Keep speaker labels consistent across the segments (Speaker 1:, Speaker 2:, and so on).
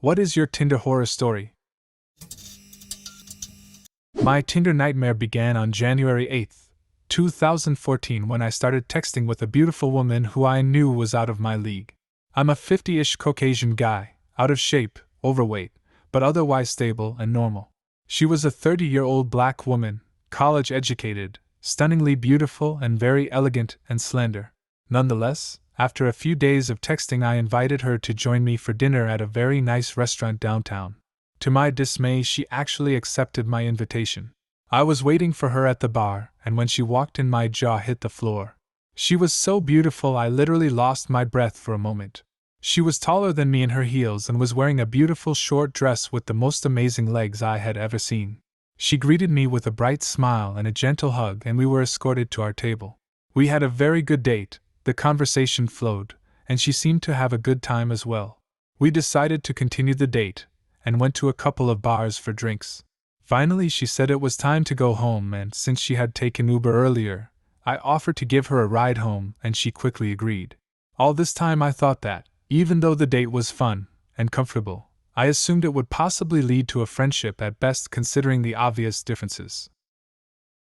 Speaker 1: What is your Tinder horror story? My Tinder nightmare began on January 8th, 2014 when I started texting with a beautiful woman who I knew was out of my league. I'm a 50-ish Caucasian guy, out of shape, overweight, but otherwise stable and normal. She was a 30-year-old black woman, college-educated, stunningly beautiful and very elegant and slender. Nonetheless, after a few days of texting I invited her to join me for dinner at a very nice restaurant downtown. To my dismay, she actually accepted my invitation. I was waiting for her at the bar, and when she walked in, my jaw hit the floor. She was so beautiful I literally lost my breath for a moment. She was taller than me in her heels and was wearing a beautiful short dress with the most amazing legs I had ever seen. She greeted me with a bright smile and a gentle hug, and we were escorted to our table. We had a very good date, the conversation flowed, and she seemed to have a good time as well. We decided to continue the date, and went to a couple of bars for drinks. Finally, she said it was time to go home, and since she had taken Uber earlier, I offered to give her a ride home, and she quickly agreed. All this time I thought that, even though the date was fun and comfortable, I assumed it would possibly lead to a friendship at best, considering the obvious differences.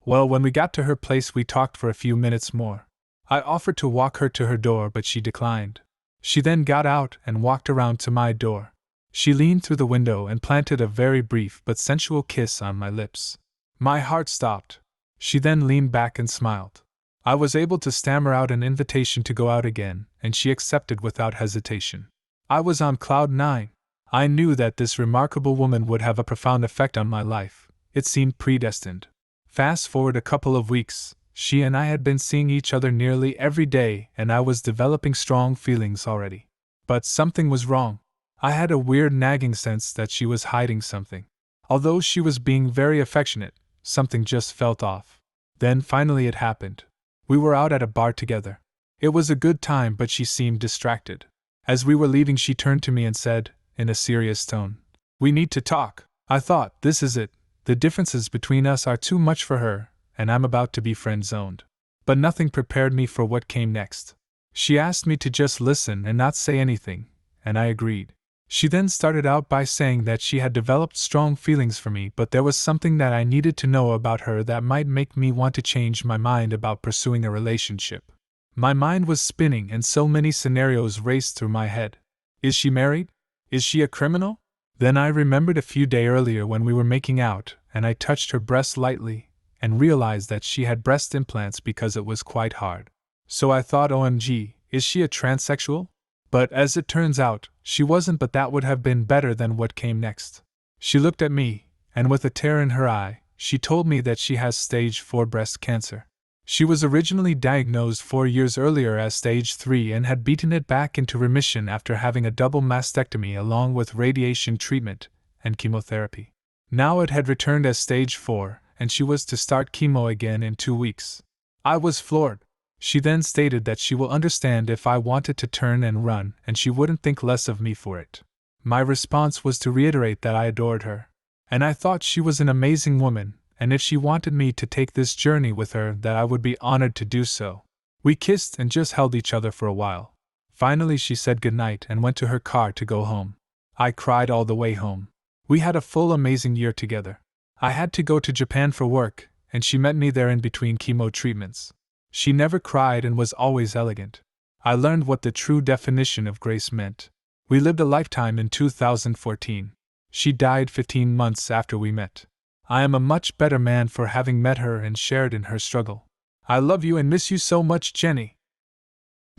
Speaker 1: Well, when we got to her place, we talked for a few minutes more. I offered to walk her to her door, but she declined. She then got out and walked around to my door. She leaned through the window and planted a very brief but sensual kiss on my lips. My heart stopped. She then leaned back and smiled. I was able to stammer out an invitation to go out again, and she accepted without hesitation. I was on cloud nine. I knew that this remarkable woman would have a profound effect on my life. It seemed predestined. Fast forward a couple of weeks. She and I had been seeing each other nearly every day, and I was developing strong feelings already. But something was wrong. I had a weird nagging sense that she was hiding something. Although she was being very affectionate, something just felt off. Then finally it happened. We were out at a bar together. It was a good time, but she seemed distracted. As we were leaving, she turned to me and said, in a serious tone, "We need to talk." I thought, this is it. The differences between us are too much for her, and I'm about to be friend-zoned. But nothing prepared me for what came next. She asked me to just listen and not say anything, and I agreed. She then started out by saying that she had developed strong feelings for me, but there was something that I needed to know about her that might make me want to change my mind about pursuing a relationship. My mind was spinning and so many scenarios raced through my head. Is she married? Is she a criminal? Then I remembered a few days earlier when we were making out, and I touched her breast lightly, and realized that she had breast implants because it was quite hard. So I thought, OMG, is she a transsexual? But as it turns out, she wasn't, but that would have been better than what came next. She looked at me, and with a tear in her eye, she told me that she has stage 4 breast cancer. She was originally diagnosed 4 years earlier as stage 3 and had beaten it back into remission after having a double mastectomy along with radiation treatment and chemotherapy. Now it had returned as stage 4, and she was to start chemo again in 2 weeks. I was floored. She then stated that she will understand if I wanted to turn and run, and she wouldn't think less of me for it. My response was to reiterate that I adored her, and I thought she was an amazing woman, and if she wanted me to take this journey with her, that I would be honored to do so. We kissed and just held each other for a while. Finally she said goodnight and went to her car to go home. I cried all the way home. We had a full amazing year together. I had to go to Japan for work, and she met me there in between chemo treatments. She never cried and was always elegant. I learned what the true definition of grace meant. We lived a lifetime in 2014. She died 15 months after we met. I am a much better man for having met her and shared in her struggle. I love you and miss you so much, Jenny.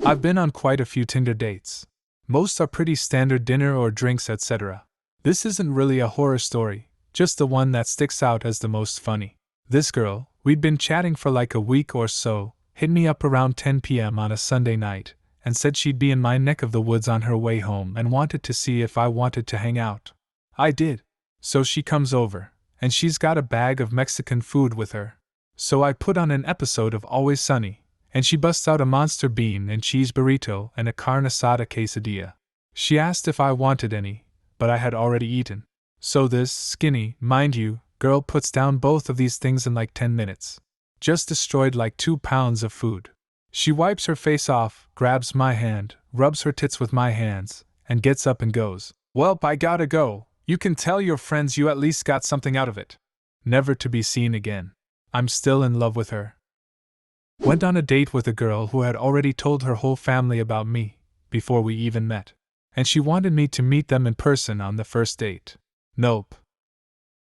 Speaker 1: I've been on quite a few Tinder dates. Most are pretty standard dinner or drinks, etc. This isn't really a horror story, just the one that sticks out as the most funny. This girl, we'd been chatting for like a week or so, hit me up around 10 p.m. on a Sunday night, and said she'd be in my neck of the woods on her way home and wanted to see if I wanted to hang out. I did. So she comes over, and she's got a bag of Mexican food with her. So I put on an episode of Always Sunny, and she busts out a monster bean and cheese burrito and a carne asada quesadilla. She asked if I wanted any, but I had already eaten. So this skinny, mind you, girl puts down both of these things in like 10 minutes. Just destroyed like 2 pounds of food. She wipes her face off, grabs my hand, rubs her tits with my hands, and gets up and goes. Welp, I gotta go. You can tell your friends you at least got something out of it. Never to be seen again. I'm still in love with her. Went on a date with a girl who had already told her whole family about me, before we even met. And she wanted me to meet them in person on the first date. Nope.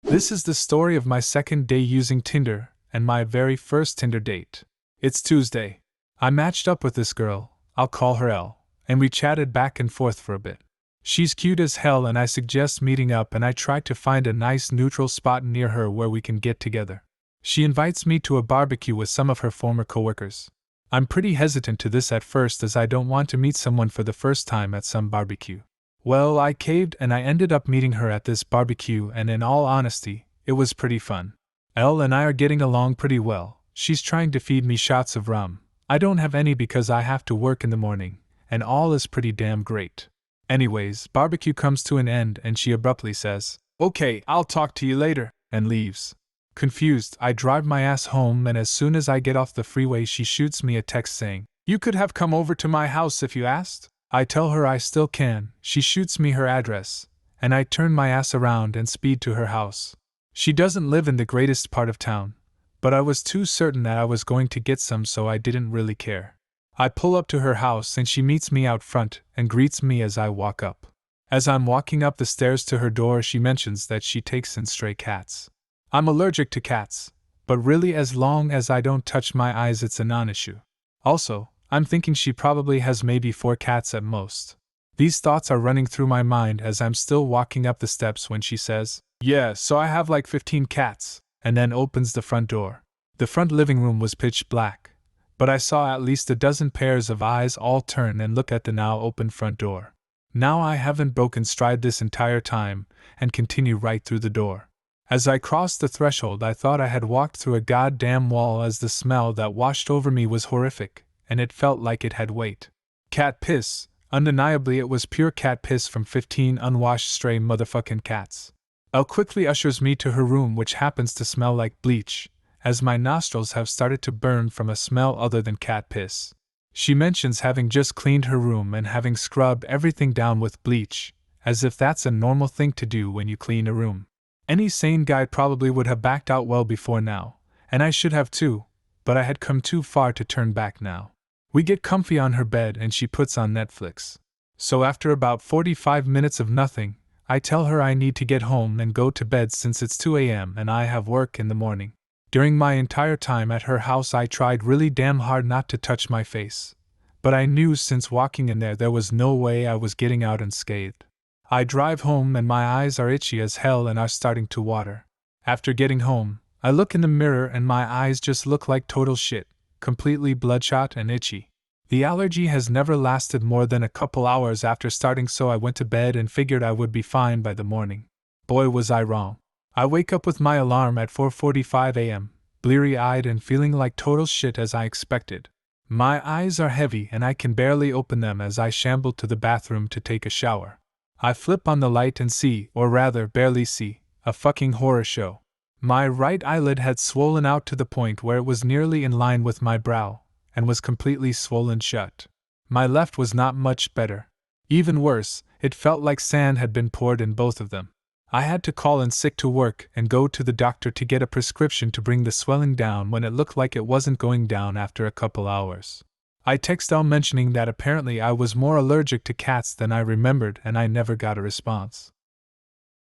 Speaker 1: This is the story of my second day using Tinder, and my very first Tinder date. It's Tuesday. I matched up with this girl, I'll call her Elle, and we chatted back and forth for a bit. She's cute as hell and I suggest meeting up, and I try to find a nice neutral spot near her where we can get together. She invites me to a barbecue with some of her former coworkers. I'm pretty hesitant to this at first as I don't want to meet someone for the first time at some barbecue. Well, I caved and I ended up meeting her at this barbecue, and in all honesty, it was pretty fun. Elle and I are getting along pretty well. She's trying to feed me shots of rum. I don't have any because I have to work in the morning, and all is pretty damn great. Anyways, barbecue comes to an end and she abruptly says, "Okay, I'll talk to you later," and leaves. Confused, I drive my ass home, and as soon as I get off the freeway she shoots me a text saying, "You could have come over to my house if you asked." I tell her I still can, she shoots me her address, and I turn my ass around and speed to her house. She doesn't live in the greatest part of town, but I was too certain that I was going to get some, so I didn't really care. I pull up to her house and she meets me out front and greets me as I walk up. As I'm walking up the stairs to her door, she mentions that she takes in stray cats. I'm allergic to cats, but really as long as I don't touch my eyes it's a non-issue. Also, I'm thinking she probably has maybe 4 cats at most. These thoughts are running through my mind as I'm still walking up the steps when she says, "Yeah, so I have like 15 cats," and then opens the front door. The front living room was pitch black, but I saw at least a dozen pairs of eyes all turn and look at the now open front door. Now I haven't broken stride this entire time, and continue right through the door. As I crossed the threshold I thought I had walked through a goddamn wall, as the smell that washed over me was horrific, and it felt like it had weight. Cat piss. Undeniably it was pure cat piss from 15 unwashed stray motherfucking cats. Elle quickly ushers me to her room, which happens to smell like bleach, as my nostrils have started to burn from a smell other than cat piss. She mentions having just cleaned her room and having scrubbed everything down with bleach, as if that's a normal thing to do when you clean a room. Any sane guy probably would have backed out well before now, and I should have too, but I had come too far to turn back now. We get comfy on her bed and she puts on Netflix. So after about 45 minutes of nothing, I tell her I need to get home and go to bed since it's 2 a.m. and I have work in the morning. During my entire time at her house I tried really damn hard not to touch my face, but I knew since walking in there was no way I was getting out unscathed. I drive home and my eyes are itchy as hell and are starting to water. After getting home, I look in the mirror and my eyes just look like total shit, completely bloodshot and itchy. The allergy has never lasted more than a couple hours after starting, so I went to bed and figured I would be fine by the morning. Boy, was I wrong. I wake up with my alarm at 4:45 a.m., bleary-eyed and feeling like total shit as I expected. My eyes are heavy and I can barely open them as I shamble to the bathroom to take a shower. I flip on the light and see, or rather barely see, a fucking horror show. My right eyelid had swollen out to the point where it was nearly in line with my brow, and was completely swollen shut. My left was not much better. Even worse, it felt like sand had been poured in both of them. I had to call in sick to work and go to the doctor to get a prescription to bring the swelling down when it looked like it wasn't going down after a couple hours. I text Elle mentioning that apparently I was more allergic to cats than I remembered, and I never got a response.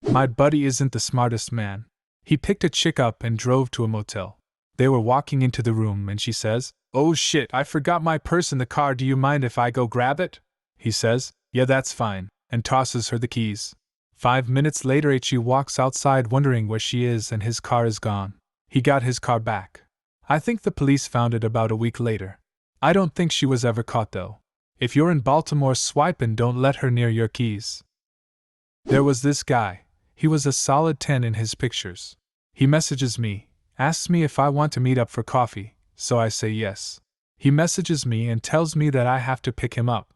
Speaker 1: My buddy isn't the smartest man. He picked a chick up and drove to a motel. They were walking into the room and she says, "Oh shit, I forgot my purse in the car, do you mind if I go grab it?" He says, "Yeah, that's fine," and tosses her the keys. 5 minutes later H.E. walks outside wondering where she is and his car is gone. He got his car back. I think the police found it about a week later. I don't think she was ever caught though. If you're in Baltimore swiping, don't let her near your keys. There was this guy. He was a solid 10 in his pictures. He messages me, asks me if I want to meet up for coffee, so I say yes. He messages me and tells me that I have to pick him up.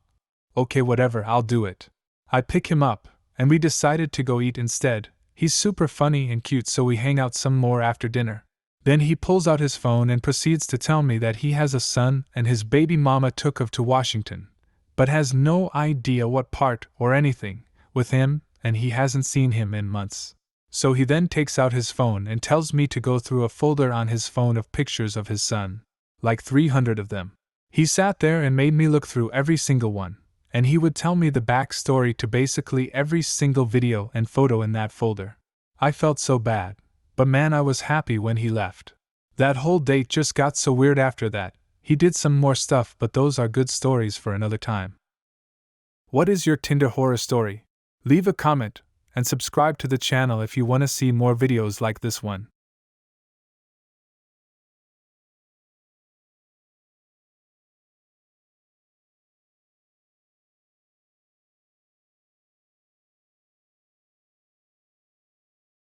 Speaker 1: Okay, whatever, I'll do it. I pick him up, and we decided to go eat instead. He's super funny and cute, so we hang out some more after dinner. Then he pulls out his phone and proceeds to tell me that he has a son and his baby mama took off to Washington, but has no idea what part or anything, with him, and he hasn't seen him in months. So he then takes out his phone and tells me to go through a folder on his phone of pictures of his son. Like 300 of them. He sat there and made me look through every single one, and he would tell me the backstory to basically every single video and photo in that folder. I felt so bad, but man, I was happy when he left. That whole date just got so weird after that. He did some more stuff, but those are good stories for another time. What is your Tinder horror story? Leave a comment and subscribe to the channel if you want to see more videos like this one.